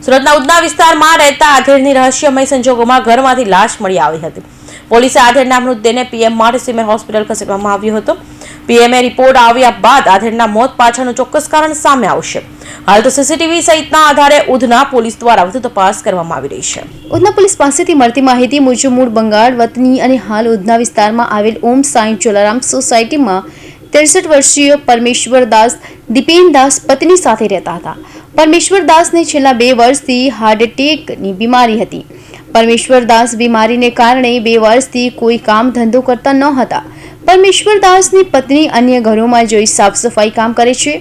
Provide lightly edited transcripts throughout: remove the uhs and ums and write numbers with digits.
સુરતના ઉધના વિસ્તારમાં રહેતા આધેડની રહસ્યમય સંજોગોમાં ઘરમાંથી લાશ મળી આવી હતી. પોલીસે આધેડના મૃતદેહને પીએમ માટે સિવિલ હોસ્પિટલ ખસેડવામાં આવ્યો હતો. પીએમએ રિપોર્ટ આવ્યા બાદ આધેડના મોત પાછળનું ચોક્કસ કારણ સામે આવશે. હાલ તો સીસીટીવી સહિતના આધારે ઉધના પોલીસ દ્વારા વધુ તપાસ કરવામાં આવી રહી છે. ઉધના પોલીસ પાસેથી મળતી માહિતી મુજબ મૂળ બંગાળ વતની અને હાલ ઉધના વિસ્તારમાં આવેલ ઓમ સાંઈ જલારામ સોસાયટીમાં 63 વર્ષીય પરમેશ્વરદાસ દીપેનદાસ પત્ની સાથે રહેતા હતા. પરમેશ્વરદાસને છેલ્લા 2 વર્ષથી હાર્ટ એટેકની બીમારી હતી. પરમેશ્વરદાસ બીમારીને કારણે 2 વર્ષથી કોઈ કામ ધંધો કરતા ન હતા. પરમેશ્વરદાસની પત્ની અન્ય ઘરોમાં જઈ સાફ સફાઈ કામ કરે છે.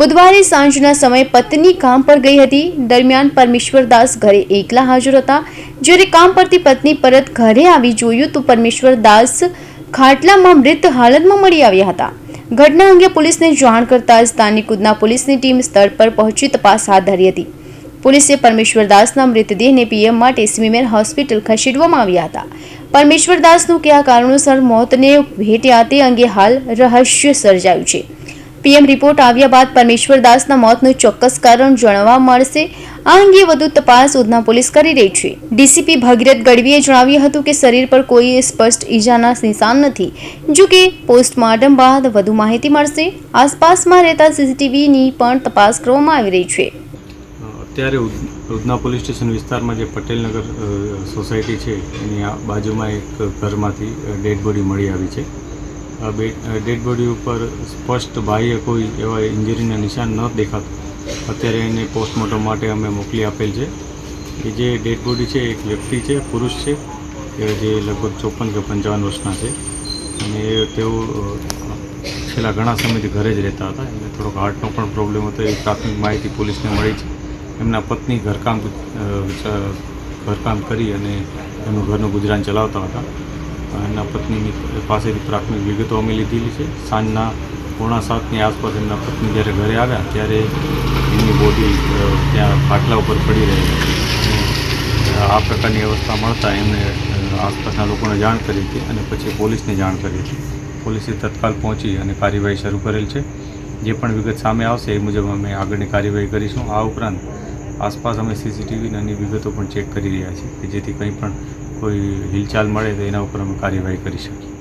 બુધવારે સાંજના સમયે પત્ની કામ પર ગઈ હતી. દરમિયાન પરમેશ્વરદાસ ઘરે એકલા હાજર હતા. જ્યારે કામ પરથી પત્ની પરત ઘરે આવી જોયું તો પરમેશ્વરદાસ ખાટલામાં મૃત હાલતમાં મળી આવ્યા હતા. ઘટના અંગે પોલીસને જાણ કરતા સ્થાનિક ઉધના પોલીસની ટીમ સ્થળ પર પહોંચી તપાસ હાથ ધરી હતી. પોલીસે પરમેશ્વરદાસના મૃતદેહને પીએમ માટે સિવિલ હોસ્પિટલ ખસેડવામાં આવ્યા હતા. પરમેશ્વરદાસનું કયા કારણોસર મોતને ભેટ્યા તે અંગે હાલ રહસ્ય સર્જાયું છે. પીએમ રિપોર્ટ આવ્યા બાદ પરમેશ્વરદાસના મોતનું ચોક્કસ કારણ જાણવા મળશે. આ અંગે વધુ તપાસ ઉધના પોલીસ કરી રહી છે. ડીસીપી ભગીરથ ગઢવીએ જણાવ્યું હતું કે શરીર પર કોઈ સ્પષ્ટ ઈજાના નિશાન નથી. જો કે પોસ્ટમોર્ટમ બાદ વધુ માહિતી મળશે. આસપાસમાં રહેતા સીસીટીવીની પણ તપાસ કરવામાં આવી રહી છે. અત્યારે ઉધના પોલીસ સ્ટેશન વિસ્તારમાં જે પટેલનગર સોસાયટી છે એની બાજુમાં એક ઘરમાંથી ડેડ બોડી મળી આવી છે. ડેડ બોડી ઉપર સ્પષ્ટ બાહ્ય કોઈ એવા ઇન્જરીના નિશાન ન દેખાતું. અત્યારે એને પોસ્ટમોર્ટમ માટે અમે મોકલી આપેલ છે. કે જે ડેડ બોડી છે એક વ્યક્તિ છે, પુરુષ છે, કે જે લગભગ 54 કે 55 વર્ષના છે અને તેઓ છેલ્લા ઘણા સમયથી ઘરે જ રહેતા હતા. એમને થોડોક હાર્ટનો પણ પ્રોબ્લેમ હતો એ પ્રાથમિક માહિતી પોલીસને મળી છે. એમના પત્ની ઘરકામ કરી અને એમનું ઘરનું ગુજરાન ચલાવતા હતા. એમના પત્નીની પાસેથી પ્રાથમિક વિગતો અમે લીધેલી છે. સાંજના 6:45ની આસપાસ એમના પત્ની જ્યારે ઘરે આવ્યા ત્યારે એમની બોડી ત્યાં ખાટલા ઉપર પડી રહી હતી. આ પ્રકારની અવસ્થા મળતા એમણે આસપાસના લોકોને જાણ કરી હતી અને પછી પોલીસને જાણ કરી હતી. પોલીસે તત્કાલ પહોંચી અને કાર્યવાહી શરૂ કરેલ છે. જે પણ વિગત સામે આવશે એ મુજબ અમે આગળની કાર્યવાહી કરીશું. આ ઉપરાંત આસપાસ અમે સીસીટીવીની અન્ય વિગતો પણ ચેક કરી રહ્યા છીએ કે જેથી કંઈ પણ કોઈ હિલચાલ મળે તો એના ઉપર અમે કાર્યવાહી કરી શકીએ.